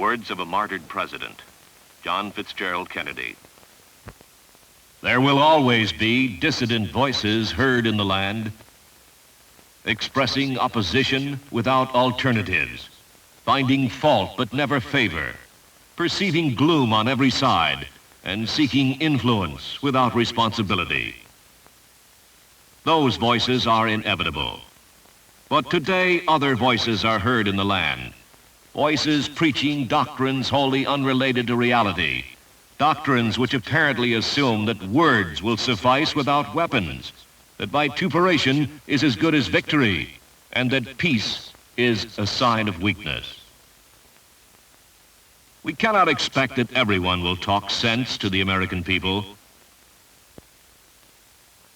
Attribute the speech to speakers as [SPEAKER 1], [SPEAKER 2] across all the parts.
[SPEAKER 1] Words of a martyred president, John Fitzgerald Kennedy.
[SPEAKER 2] There will always be dissident voices heard in the land, expressing opposition without alternatives, finding fault but never favor, perceiving gloom on every side, and seeking influence without responsibility. Those voices are inevitable. But today, other voices are heard in the land. Voices preaching doctrines wholly unrelated to reality. Doctrines which apparently assume that words will suffice without weapons, that vituperation is as good as victory, and that peace is a sign of weakness. We cannot expect that everyone will talk sense to the American people,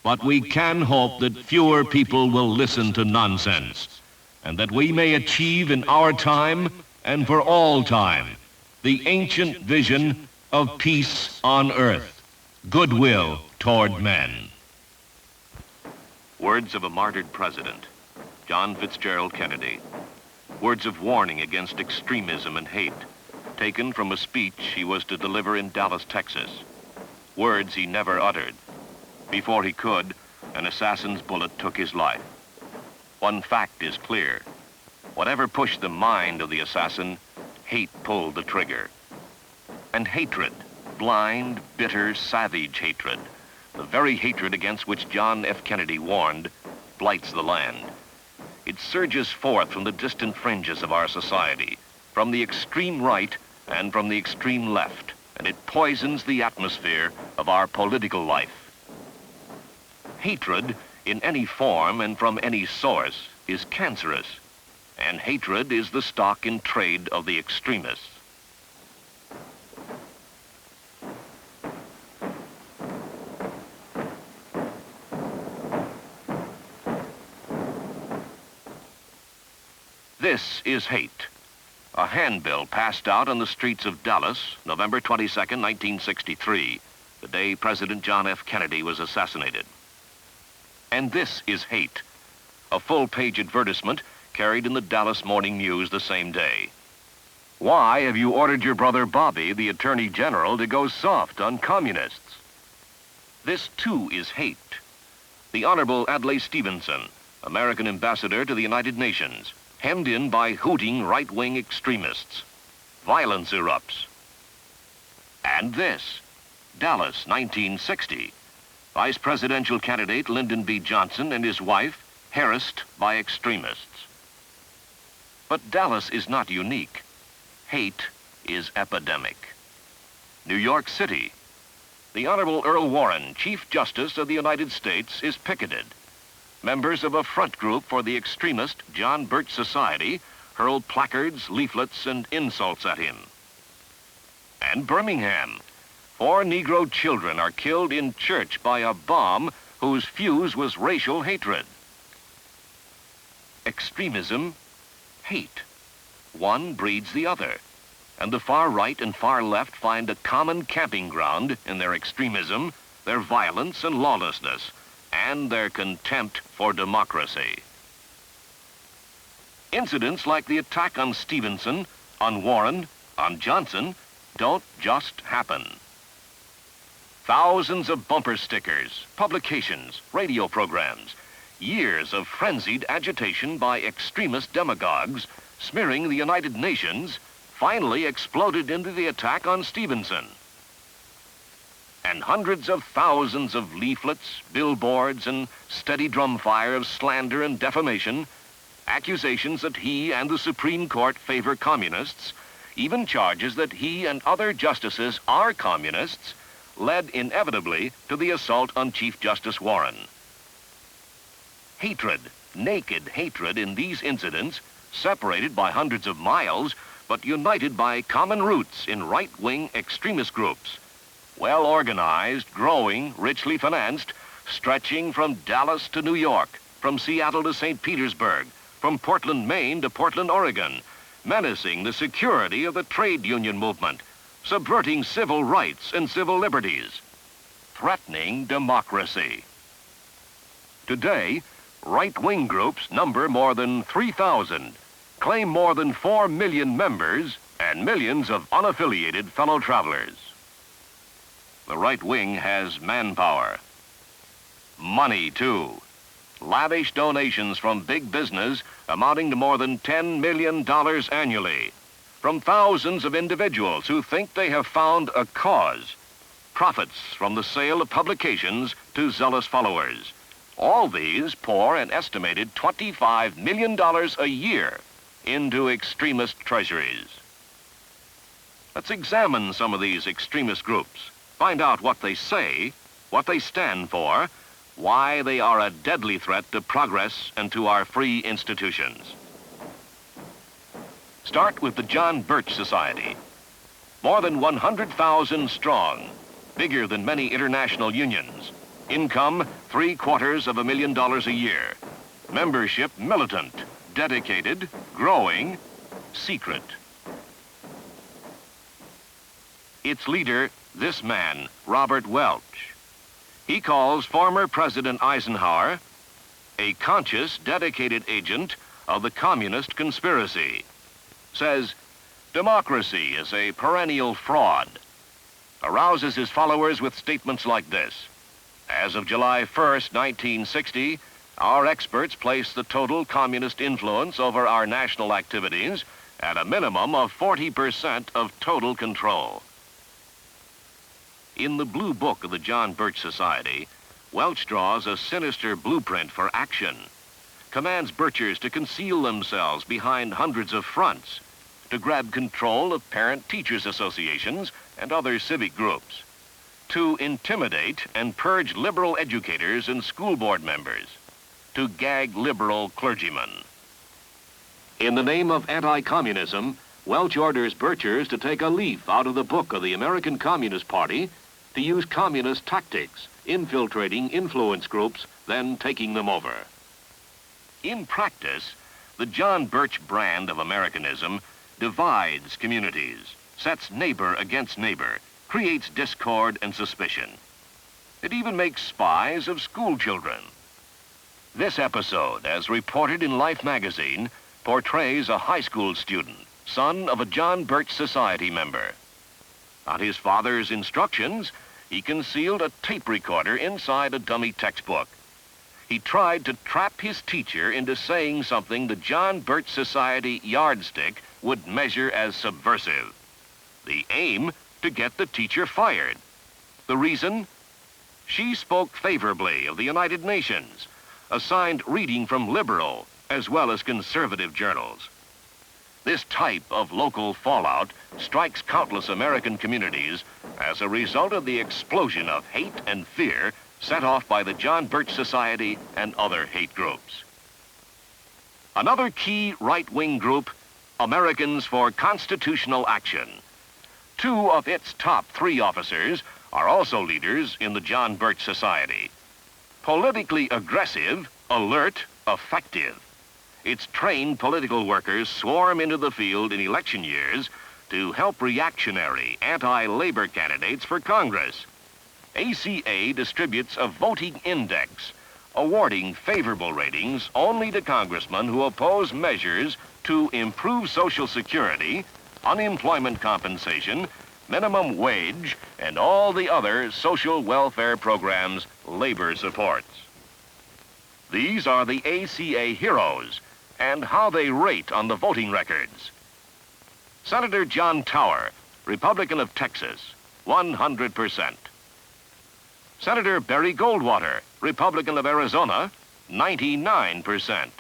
[SPEAKER 2] but we can hope that fewer people will listen to nonsense, and that we may achieve in our time and for all time the ancient vision of peace on earth, goodwill toward men.
[SPEAKER 1] Words of a martyred president, John Fitzgerald Kennedy. Words of warning against extremism and hate, taken from a speech he was to deliver in Dallas, Texas. Words he never uttered. Before he could, an assassin's bullet took his life. One fact is clear. Whatever pushed the mind of the assassin, hate pulled the trigger. And hatred, blind, bitter, savage hatred, the very hatred against which John F. Kennedy warned, blights the land. It surges forth from the distant fringes of our society, from the extreme right and from the extreme left, and it poisons the atmosphere of our political life. Hatred, in any form and from any source, is cancerous, and hatred is the stock in trade of the extremists. This is hate. A handbill passed out on the streets of Dallas, November 22nd, 1963, the day President John F. Kennedy was assassinated. And this is hate. A full-page advertisement carried in the Dallas Morning News the same day. Why have you ordered your brother Bobby, the Attorney General, to go soft on communists? This, too, is hate. The Honorable Adlai Stevenson, American ambassador to the United Nations, hemmed in by hooting right-wing extremists. Violence erupts. And this, Dallas, 1960. Vice presidential candidate Lyndon B. Johnson and his wife harassed by extremists. But Dallas is not unique. Hate is epidemic. New York City. The Honorable Earl Warren, Chief Justice of the United States, is picketed. Members of a front group for the extremist John Birch Society hurled placards, leaflets, and insults at him. And Birmingham. 4 Negro children are killed in church by a bomb whose fuse was racial hatred. Extremism, hate. One breeds the other, and the far right and far left find a common camping ground in their extremism, their violence and lawlessness, and their contempt for democracy. Incidents like the attack on Stevenson, on Warren, on Johnson, don't just happen. Thousands of bumper stickers, publications, radio programs, years of frenzied agitation by extremist demagogues smearing the United Nations finally exploded into the attack on Stevenson. And hundreds of thousands of leaflets, billboards, and steady drumfire of slander and defamation, accusations that he and the Supreme Court favor communists, even charges that he and other justices are communists, led inevitably to the assault on Chief Justice Warren. Hatred, naked hatred in these incidents, separated by hundreds of miles, but united by common roots in right-wing extremist groups. Well organized, growing, richly financed, stretching from Dallas to New York, from Seattle to St. Petersburg, from Portland, Maine to Portland, Oregon, menacing the security of the trade union movement, subverting civil rights and civil liberties, threatening democracy. Today, right-wing groups number more than 3,000, claim more than 4 million members and millions of unaffiliated fellow travelers. The right wing has manpower. Money, too. Lavish donations from big business amounting to more than $10 million annually from thousands of individuals who think they have found a cause. Profits from the sale of publications to zealous followers. All these pour an estimated $25 million a year into extremist treasuries. Let's examine some of these extremist groups, find out what they say, what they stand for, why they are a deadly threat to progress and to our free institutions. Start with the John Birch Society. More than 100,000 strong, bigger than many international unions. Income, $750,000 a year. Membership militant, dedicated, growing, secret. Its leader, this man, Robert Welch. He calls former President Eisenhower a conscious, dedicated agent of the communist conspiracy. Says, democracy is a perennial fraud. Arouses his followers with statements like this. As of July 1st, 1960, our experts place the total communist influence over our national activities at a minimum of 40% of total control. In the Blue Book of the John Birch Society, Welch draws a sinister blueprint for action, commands Birchers to conceal themselves behind hundreds of fronts, to grab control of parent-teachers associations and other civic groups, to intimidate and purge liberal educators and school board members, to gag liberal clergymen. In the name of anti-communism, Welch orders Birchers to take a leaf out of the book of the American Communist Party to use communist tactics, infiltrating influence groups, then taking them over. In practice, the John Birch brand of Americanism divides communities, sets neighbor against neighbor, creates discord and suspicion. It even makes spies of school children. This episode, as reported in Life magazine, portrays a high school student, son of a John Birch Society member. On his father's instructions, he concealed a tape recorder inside a dummy textbook. He tried to trap his teacher into saying something the John Birch Society yardstick would measure as subversive. The aim, to get the teacher fired. The reason? She spoke favorably of the United Nations, assigned reading from liberal as well as conservative journals. This type of local fallout strikes countless American communities as a result of the explosion of hate and fear set off by the John Birch Society and other hate groups. Another key right-wing group, Americans for Constitutional Action. Two of its top 3 officers are also leaders in the John Birch Society. Politically aggressive, alert, effective. Its trained political workers swarm into the field in election years to help reactionary, anti-labor candidates for Congress. ACA distributes a voting index, awarding favorable ratings only to congressmen who oppose measures to improve Social Security, unemployment compensation, minimum wage, and all the other social welfare programs labor supports. These are the ACA heroes, and how they rate on the voting records. Senator John Tower, Republican of Texas, 100%. Senator Barry Goldwater, Republican of Arizona, 99%.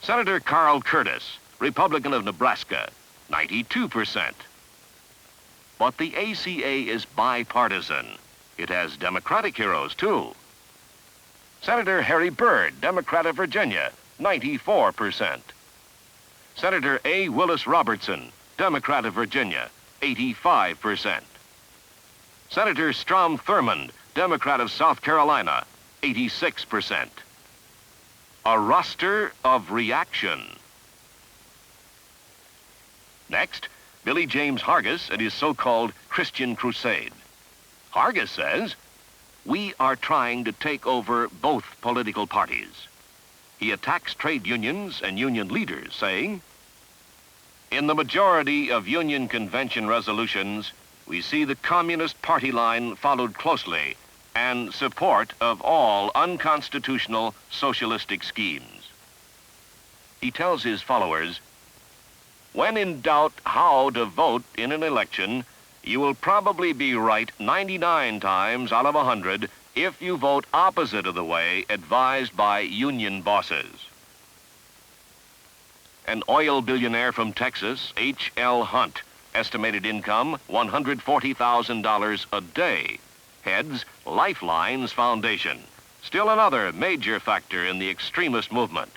[SPEAKER 1] Senator Carl Curtis, Republican of Nebraska, 92%. But the ACA is bipartisan. It has Democratic heroes, too. Senator Harry Byrd, Democrat of Virginia, 94%. Senator A. Willis Robertson, Democrat of Virginia, 85%. Senator Strom Thurmond, Democrat of South Carolina, 86%. A roster of reaction. Next, Billy James Hargis and his so-called Christian Crusade. Hargis says, we are trying to take over both political parties. he attacks trade unions and union leaders, saying, "In the majority of union convention resolutions, we see the Communist Party line followed closely and support of all unconstitutional socialistic schemes." He tells his followers, "When in doubt how to vote in an election, you will probably be right 99 times out of 100 if you vote opposite of the way advised by union bosses." An oil billionaire from Texas, H.L. Hunt, estimated income $140,000 a day, heads Lifelines Foundation, still another major factor in the extremist movement.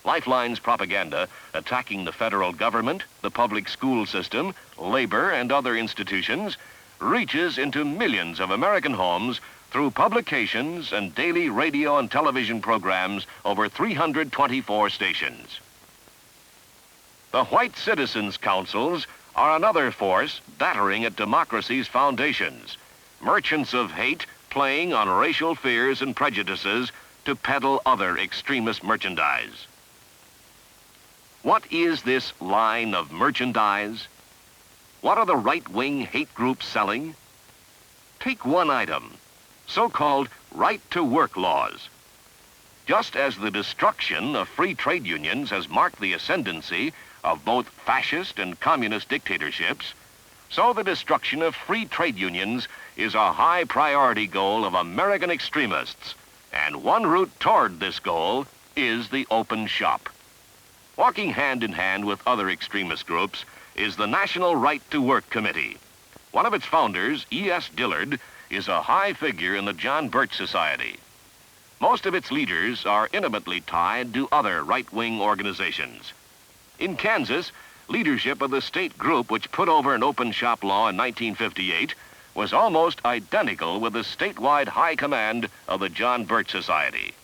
[SPEAKER 1] Lifeline's propaganda, attacking the federal government, the public school system, labor, and other institutions, reaches into millions of American homes through publications and daily radio and television programs over 324 stations. The White Citizens Councils are another force battering at democracy's foundations, merchants of hate playing on racial fears and prejudices to peddle other extremist merchandise. What is this line of merchandise? What are the right-wing hate groups selling? Take one item, so-called right-to-work laws. Just as the destruction of free trade unions has marked the ascendancy of both fascist and communist dictatorships, so the destruction of free trade unions is a high priority goal of American extremists, and one route toward this goal is the open shop. Walking hand in hand with other extremist groups is the National Right to Work Committee. One of its founders, E.S. Dillard, is a high figure in the John Birch Society. Most of its leaders are intimately tied to other right-wing organizations. In Kansas, leadership of the state group which put over an open shop law in 1958 was almost identical with the statewide high command of the John Birch Society.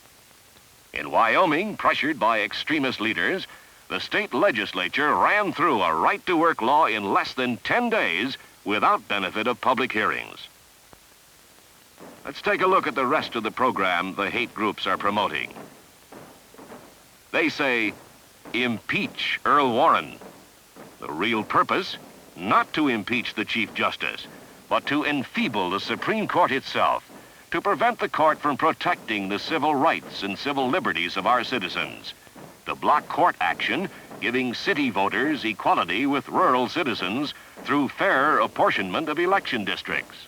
[SPEAKER 1] In Wyoming, pressured by extremist leaders, the state legislature ran through a right-to-work law in less than 10 days without benefit of public hearings. Let's take a look at the rest of the program the hate groups are promoting. They say, impeach Earl Warren. The real purpose, not to impeach the Chief Justice, but to enfeeble the Supreme Court itself, to prevent the court from protecting the civil rights and civil liberties of our citizens, to block court action, giving city voters equality with rural citizens through fair apportionment of election districts.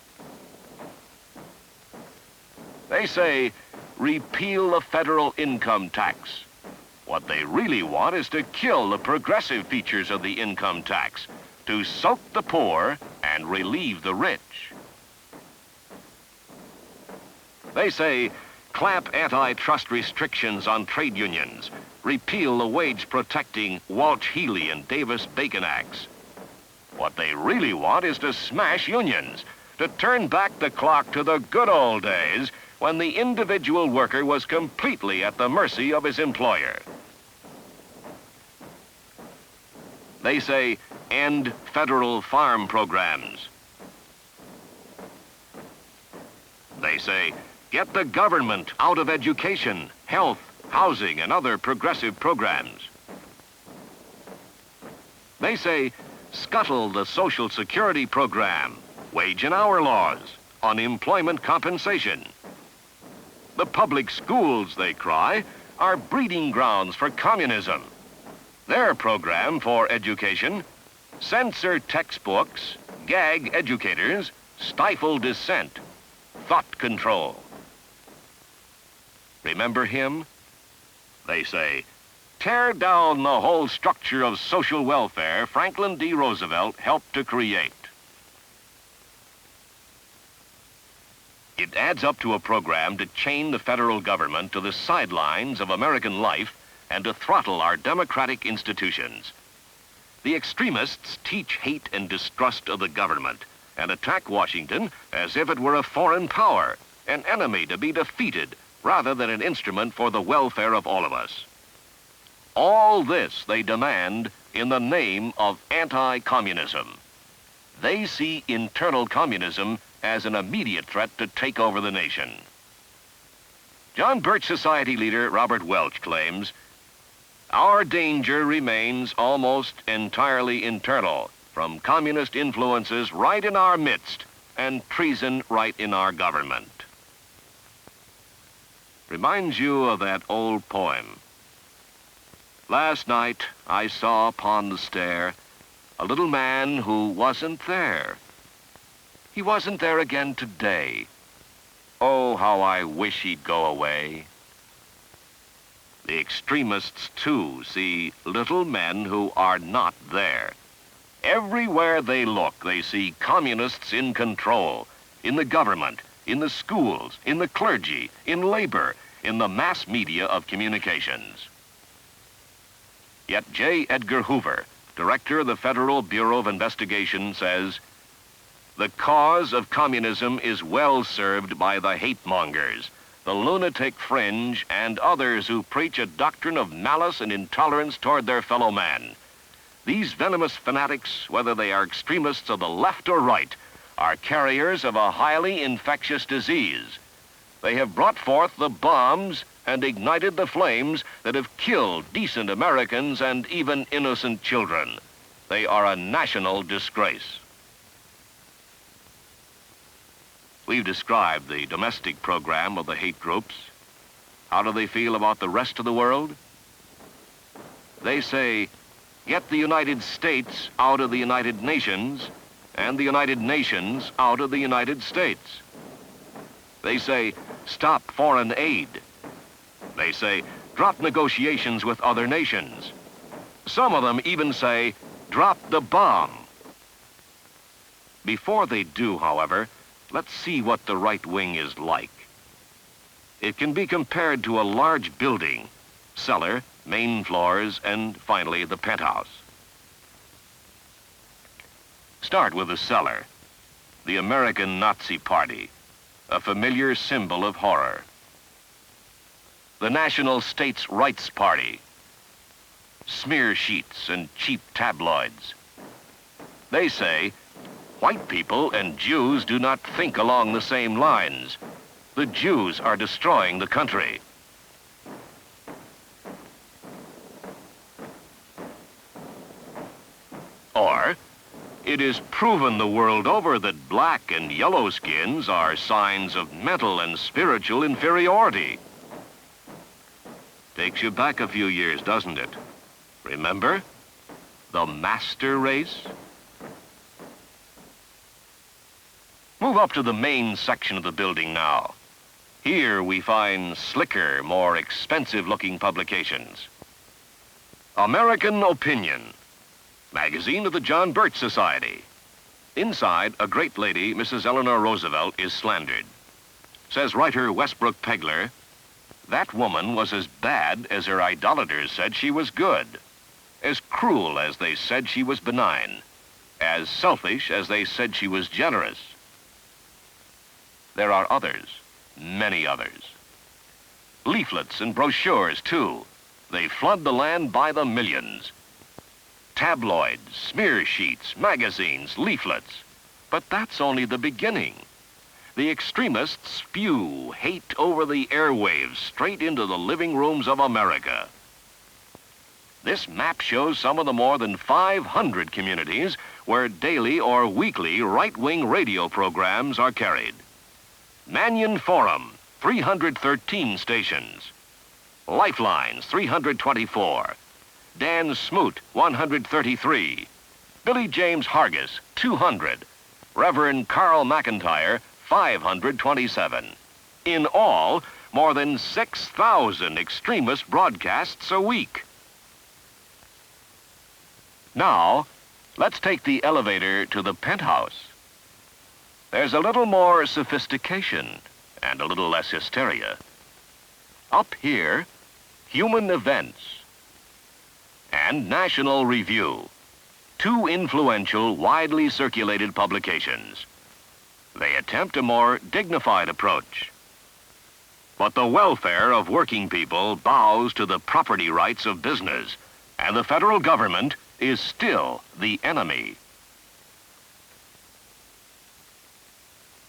[SPEAKER 1] They say, repeal the federal income tax. What they really want is to kill the progressive features of the income tax, to soak the poor and relieve the rich. They say, clamp antitrust restrictions on trade unions, repeal the wage-protecting Walsh-Healy and Davis-Bacon Acts. What they really want is to smash unions, to turn back the clock to the good old days when the individual worker was completely at the mercy of his employer. They say, end federal farm programs. They say, get the government out of education, health, housing, and other progressive programs. They say, scuttle the Social Security program, wage and hour laws, unemployment compensation. The public schools, they cry, are breeding grounds for communism. Their program for education, censor textbooks, gag educators, stifle dissent, thought control. Remember him? They say, tear down the whole structure of social welfare Franklin D. Roosevelt helped to create. It adds up to a program to chain the federal government to the sidelines of American life and to throttle our democratic institutions. The extremists teach hate and distrust of the government and attack Washington as if it were a foreign power, an enemy to be defeated, rather than an instrument for the welfare of all of us. All this they demand in the name of anti-communism. They see internal communism as an immediate threat to take over the nation. John Birch Society leader Robert Welch claims, "Our danger remains almost entirely internal, from communist influences right in our midst and treason right in our government." Reminds you of that old poem. Last night I saw upon the stair a little man who wasn't there. He wasn't there again today. Oh, how I wish he'd go away. The extremists, too, see little men who are not there. Everywhere they look, they see communists in control, in the government, in the schools, in the clergy, in labor, in the mass media of communications. Yet J. Edgar Hoover, director of the Federal Bureau of Investigation, says, "The cause of communism is well served by the hate-mongers, the lunatic fringe, and others who preach a doctrine of malice and intolerance toward their fellow man. These venomous fanatics, whether they are extremists of the left or right, are carriers of a highly infectious disease. They have brought forth the bombs and ignited the flames that have killed decent Americans and even innocent children. They are a national disgrace." We've described the domestic program of the hate groups. How do they feel about the rest of the world? They say, "Get the United States out of the United Nations and the United Nations out of the United States." They say, "Stop foreign aid." They say, "Drop negotiations with other nations." Some of them even say, "Drop the bomb." Before they do, however, let's see what the right wing is like. It can be compared to a large building, cellar, main floors, and finally the penthouse. Start with the cellar. The American Nazi Party, a familiar symbol of horror. The National States' Rights Party, smear sheets and cheap tabloids. They say, "White people and Jews do not think along the same lines. The Jews are destroying the country." Or, "It is proven the world over that black and yellow skins are signs of mental and spiritual inferiority." Takes you back a few years, doesn't it? Remember? The master race? Move up to the main section of the building now. Here we find slicker, more expensive-looking publications. American Opinion, magazine of the John Birch Society. Inside, a great lady, Mrs. Eleanor Roosevelt, is slandered. Says writer Westbrook Pegler, "That woman was as bad as her idolaters said she was good, as cruel as they said she was benign, as selfish as they said she was generous." There are others, many others. Leaflets and brochures, too. They flood the land by the millions. Tabloids, smear sheets, magazines, leaflets. But that's only the beginning. The extremists spew hate over the airwaves straight into the living rooms of America. This map shows some of the more than 500 communities where daily or weekly right-wing radio programs are carried. Mannion Forum, 313 stations. Lifelines, 324. Dan Smoot, 133. Billy James Hargis, 200. Reverend Carl McIntyre, 527. In all, more than 6,000 extremist broadcasts a week. Now, let's take the elevator to the penthouse. There's a little more sophistication and a little less hysteria. Up here, Human Events and National Review, two influential, widely circulated publications. They attempt a more dignified approach. But the welfare of working people bows to the property rights of business, and the federal government is still the enemy.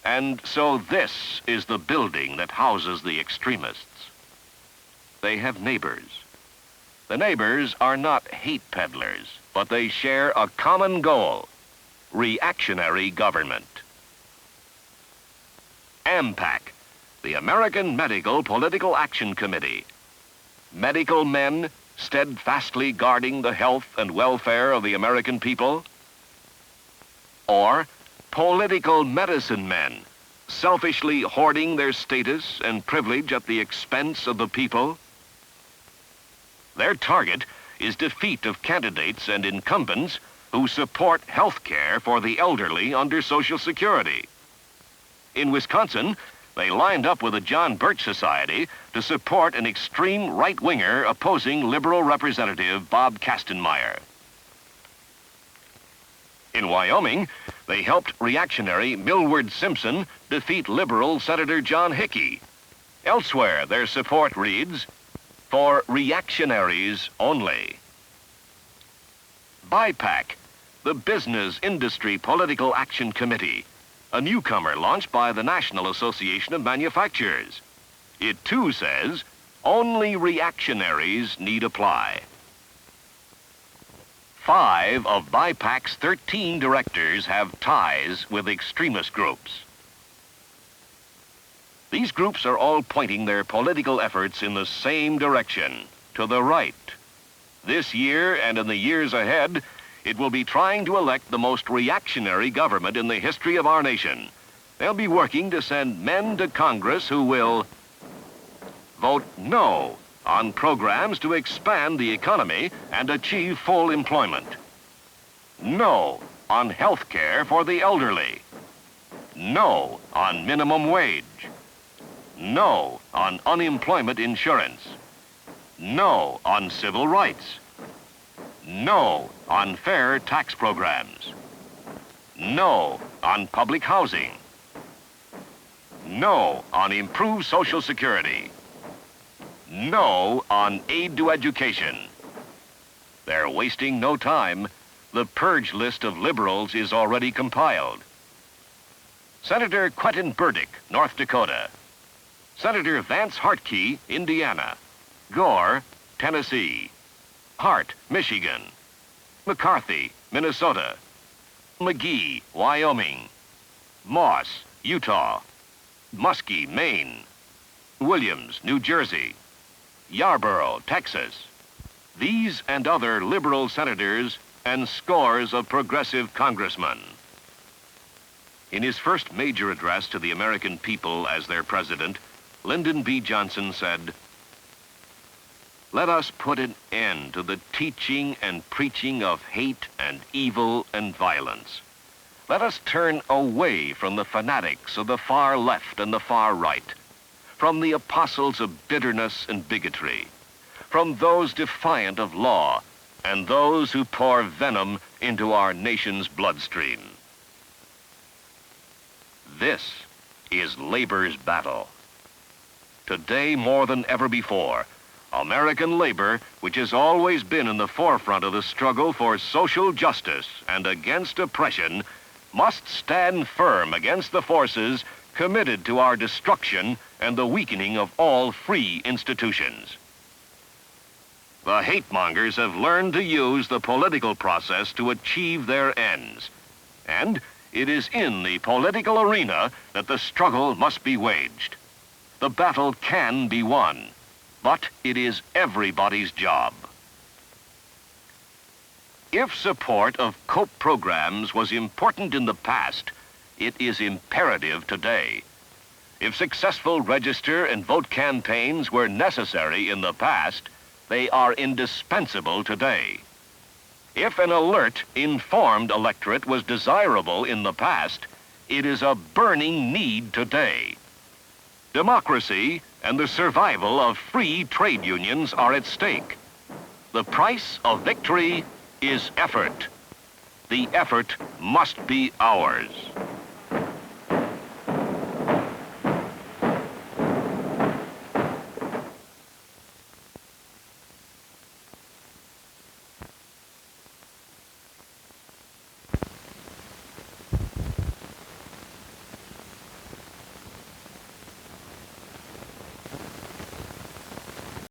[SPEAKER 1] And so this is the building that houses the extremists. they have neighbors. The neighbors are not hate peddlers, but they share a common goal: reactionary government. AMPAC, the American Medical Political Action Committee. Medical men steadfastly guarding the health and welfare of the American people? Or political medicine men selfishly hoarding their status and privilege at the expense of the people? Their target is defeat of candidates and incumbents who support health care for the elderly under Social Security. In Wisconsin, they lined up with the John Birch Society to support an extreme right-winger opposing Liberal Representative Bob Kastenmeier. In Wyoming, they helped reactionary Millward Simpson defeat Liberal Senator John Hickey. Elsewhere, their support reads, "For reactionaries only." BIPAC, the Business Industry Political Action Committee, a newcomer launched by the National Association of Manufacturers. It too says, only reactionaries need apply. 5 of BIPAC's 13 directors have ties with extremist groups. These groups are all pointing their political efforts in the same direction, to the right. This year and in the years ahead, it will be trying to elect the most reactionary government in the history of our nation. They'll be working to send men to Congress who will vote no on programs to expand the economy and achieve full employment. No on health care for the elderly. No on minimum wage. No on unemployment insurance. No on civil rights. No on fair tax programs. No on public housing. No on improved Social Security. No on aid to education. They're wasting no time. The purge list of liberals is already compiled. Senator Quentin Burdick, North Dakota. Senator Vance Hartke, Indiana. Gore, Tennessee. Hart, Michigan. McCarthy, Minnesota. McGee, Wyoming. Moss, Utah. Muskie, Maine. Williams, New Jersey. Yarborough, Texas. These and other liberal senators and scores of progressive congressmen. In his first major address to the American people as their president, Lyndon B. Johnson said, "Let us put an end to the teaching and preaching of hate and evil and violence. Let us turn away from the fanatics of the far left and the far right, from the apostles of bitterness and bigotry, from those defiant of law and those who pour venom into our nation's bloodstream." This is labor's battle. Today, more than ever before, American labor, which has always been in the forefront of the struggle for social justice and against oppression, must stand firm against the forces committed to our destruction and the weakening of all free institutions. The hate-mongers have learned to use the political process to achieve their ends, and it is in the political arena that the struggle must be waged. The battle can be won, but it is everybody's job. If support of COPE programs was important in the past, it is imperative today. If successful register and vote campaigns were necessary in the past, they are indispensable today. If an alert, informed electorate was desirable in the past, it is a burning need today. Democracy and the survival of free trade unions are at stake. The price of victory is effort. The effort must be ours.